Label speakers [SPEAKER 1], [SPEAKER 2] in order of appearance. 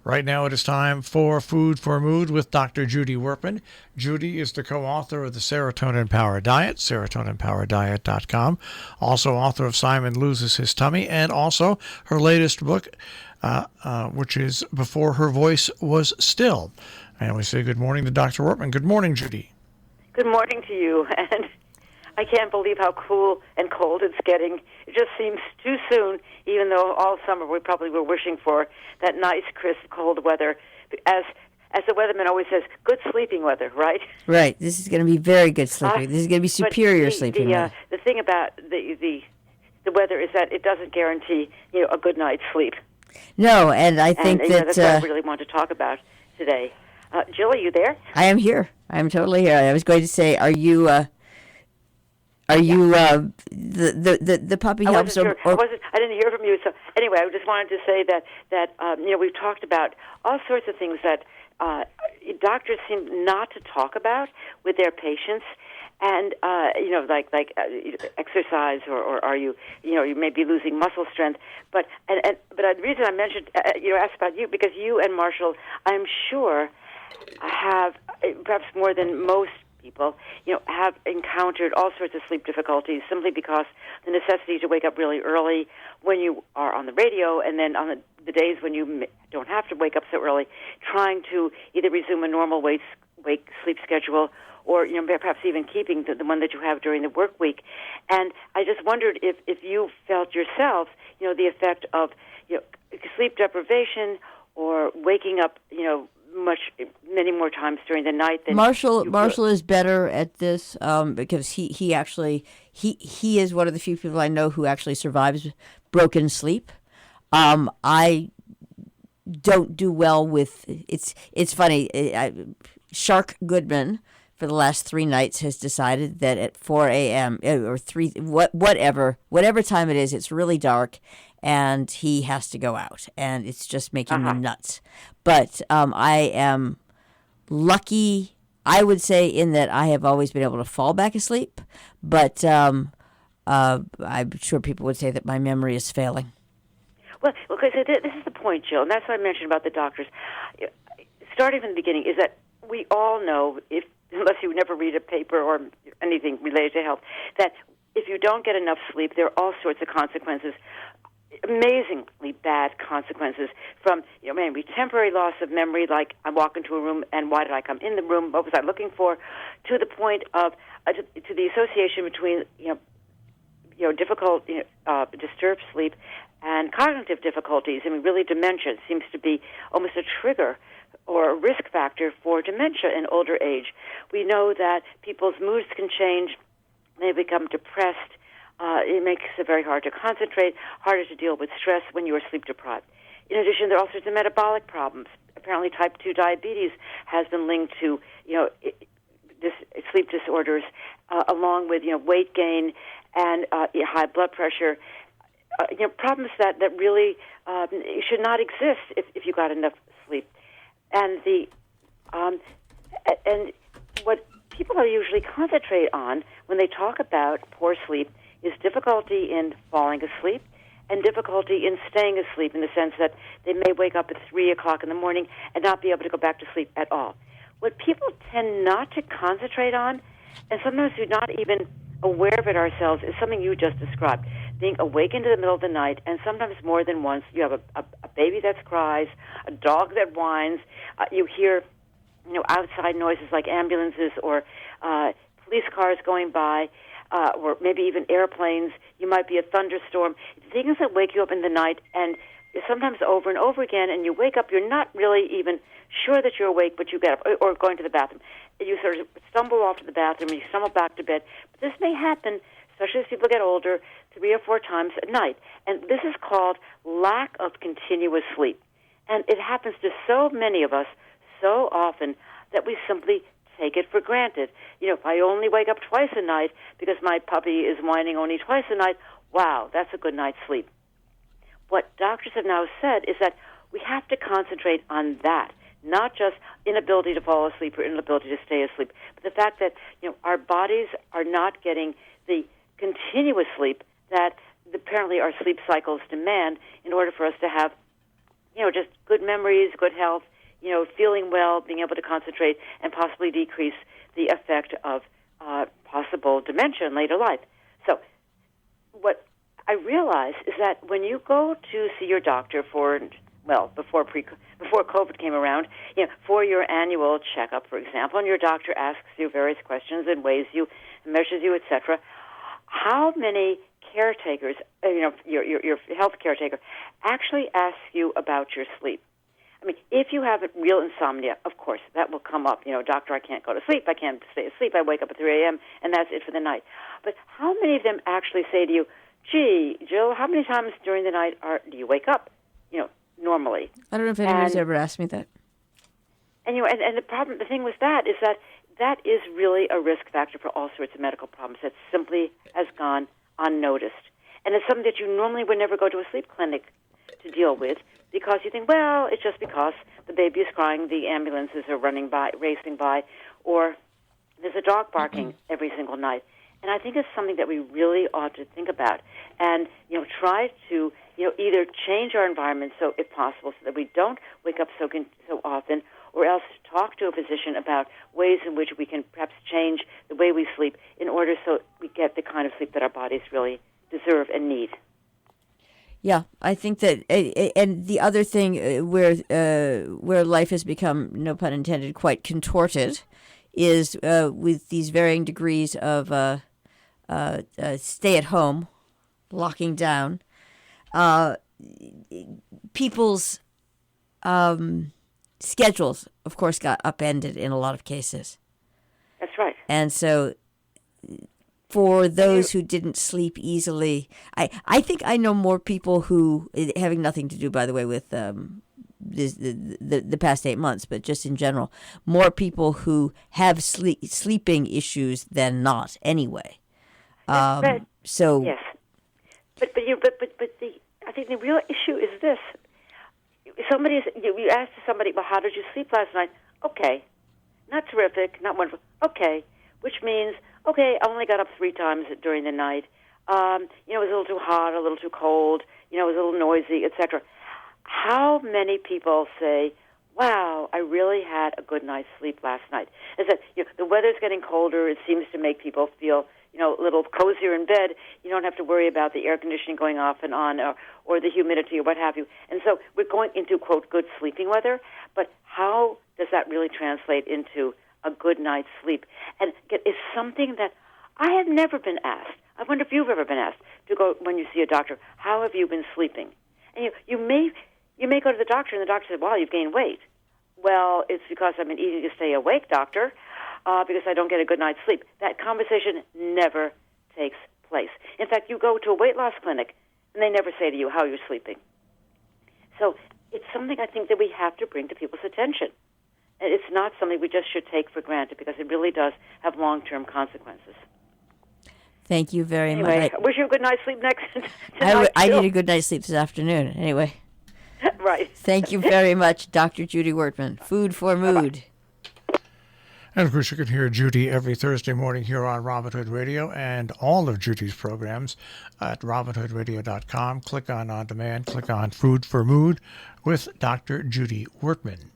[SPEAKER 1] Right now it is time for Food for Mood with Dr. Judy Wurtman. Judy is the co-author of the Serotonin Power Diet, serotoninpowerdiet.com, also author of Simon Loses His Tummy, and also her latest book, which is Before Her Voice Was Still. And we say good morning to Dr. Wurtman. Good morning, Judy.
[SPEAKER 2] Good morning to you. And I can't believe how cool and cold it's getting. It just seems too soon, even though all summer we probably were wishing for that nice, crisp, cold weather. As the weatherman always says, good sleeping weather, right?
[SPEAKER 3] Right. This is going to be very good sleeping. This is going to be superior sleeping weather.
[SPEAKER 2] The thing about the weather is that it doesn't guarantee a good night's sleep.
[SPEAKER 3] No, and I think
[SPEAKER 2] that's what I really want to talk about today. Jill, are you there?
[SPEAKER 3] I am here. I am totally here. I was going to say, are you the puppy
[SPEAKER 2] I
[SPEAKER 3] helps?
[SPEAKER 2] wasn't sure. I didn't hear from you. So anyway, I just wanted to say that we've talked about all sorts of things that doctors seem not to talk about with their patients, and like exercise, or are you may be losing muscle strength. But the reason I mentioned asked about you because you and Marshall, I'm sure, have perhaps more than most people, have encountered all sorts of sleep difficulties simply because the necessity to wake up really early when you are on the radio, and then on the days when you don't have to wake up so early, trying to either resume a normal wake sleep schedule, or perhaps even keeping the one that you have during the work week. And I just wondered if you felt yourself, the effect of sleep deprivation or waking up, many more times during the night than
[SPEAKER 3] Marshall is better at this because he actually is one of the few people I know who actually survives broken sleep. I don't do well with it's funny. Shark Goodman for the last 3 nights has decided that at 4 a.m. or 3 whatever time it is, it's really dark, and he has to go out, and it's just making me nuts. But I am lucky, I would say, in that I have always been able to fall back asleep. But I'm sure people would say that my memory is failing.
[SPEAKER 2] Well, okay, so this is the point, Jill, and that's what I mentioned about the doctors. Starting from the beginning is that we all know, unless you never read a paper or anything related to health, that if you don't get enough sleep, there are all sorts of consequences, amazingly bad consequences, from maybe temporary loss of memory, like I walk into a room and why did I come in the room, what was I looking for, to the point of to the association between difficult disturbed sleep and cognitive difficulties. I mean, really, dementia seems to be almost a trigger or a risk factor for dementia in older age. We know that people's moods can change. They become depressed. It makes it very hard to concentrate, harder to deal with stress when you are sleep deprived. In addition, there are all sorts of metabolic problems. Apparently, type 2 diabetes has been linked to sleep disorders, along with weight gain and high blood pressure. Problems that really should not exist if you got enough sleep. And and what people are usually concentrate on when they talk about poor sleep is difficulty in falling asleep and difficulty in staying asleep, in the sense that they may wake up at 3 o'clock in the morning and not be able to go back to sleep at all. What people tend not to concentrate on, and sometimes we're not even aware of it ourselves, is something you just described. Being awakened in the middle of the night, and sometimes more than once. You have a baby that cries, a dog that whines, you hear outside noises like ambulances or police cars going by, or maybe even airplanes. You might be a thunderstorm. Things that wake you up in the night, and sometimes over and over again, and you wake up, you're not really even sure that you're awake, but you get up, or going to the bathroom. You sort of stumble off to the bathroom, and you stumble back to bed. But this may happen, especially as people get older, 3 or 4 times a night. And this is called lack of continuous sleep. And it happens to so many of us so often that we simply take it for granted. If I only wake up twice a night because my puppy is whining only twice a night, wow, that's a good night's sleep. What doctors have now said is that we have to concentrate on that, not just inability to fall asleep or inability to stay asleep, but the fact that our bodies are not getting the continuous sleep that apparently our sleep cycles demand in order for us to have just good memories, good health, feeling well, being able to concentrate, and possibly decrease the effect of possible dementia in later life. So what I realize is that when you go to see your doctor before COVID came around, for your annual checkup, for example, and your doctor asks you various questions and weighs you, and measures you, etc., how many caretakers, your health caretaker, actually asks you about your sleep? I mean, if you have real insomnia, of course, that will come up. Doctor, I can't go to sleep. I can't stay asleep. I wake up at 3 a.m., and that's it for the night. But how many of them actually say to you, gee, Jill, how many times during the night do you wake up, normally?
[SPEAKER 3] I don't know if anybody's ever asked me that.
[SPEAKER 2] And, the thing with that is really a risk factor for all sorts of medical problems that simply has gone unnoticed. And it's something that you normally would never go to a sleep clinic to deal with, because you think, well, it's just because the baby is crying, the ambulances are racing by, or there's a dog barking every single night. And I think it's something that we really ought to think about and, try to, either change our environment so, if possible, so that we don't wake up so often, or else talk to a physician about ways in which we can perhaps change the way we sleep in order so we get the kind of sleep that our bodies really deserve and need.
[SPEAKER 3] Yeah, I think that, and the other thing where life has become, no pun intended, quite contorted, is with these varying degrees of stay at home, locking down, people's schedules, of course, got upended in a lot of cases.
[SPEAKER 2] That's right.
[SPEAKER 3] And so for those who didn't sleep easily, I think I know more people who, having nothing to do, by the way, with the past 8 months, but just in general, more people who have sleeping issues than not anyway. So
[SPEAKER 2] yes, but I think the real issue is this: you ask somebody, well, how did you sleep last night? Okay, not terrific, not wonderful. Okay, which means okay, I only got up 3 times during the night. It was a little too hot, a little too cold. It was a little noisy, etc. How many people say, wow, I really had a good night's sleep last night? Is that the weather's getting colder. It seems to make people feel a little cozier in bed. You don't have to worry about the air conditioning going off and on, or the humidity or what have you. And so we're going into, quote, good sleeping weather. But how does that really translate into a good night's sleep? And it's something that I have never been asked. I wonder if you've ever been asked to go when you see a doctor, how have you been sleeping? And you may go to the doctor, and the doctor says, wow, you've gained weight. Well, it's because I've been eating to stay awake, doctor, because I don't get a good night's sleep. That conversation never takes place. In fact, you go to a weight loss clinic, and they never say to you how you're sleeping. So it's something I think that we have to bring to people's attention. And it's not something we just should take for granted, because it really does have long-term consequences.
[SPEAKER 3] Thank you very much.
[SPEAKER 2] I wish you a good night's sleep tonight.
[SPEAKER 3] I need a good night's sleep this afternoon. Anyway.
[SPEAKER 2] Right.
[SPEAKER 3] Thank you very much, Dr. Judy Wurtman. Food for Mood.
[SPEAKER 2] Bye-bye.
[SPEAKER 1] And of course, you can hear Judy every Thursday morning here on Robin Hood Radio, and all of Judy's programs at robinhoodradio.com. Click on demand, click on Food for Mood with Dr. Judy Wurtman.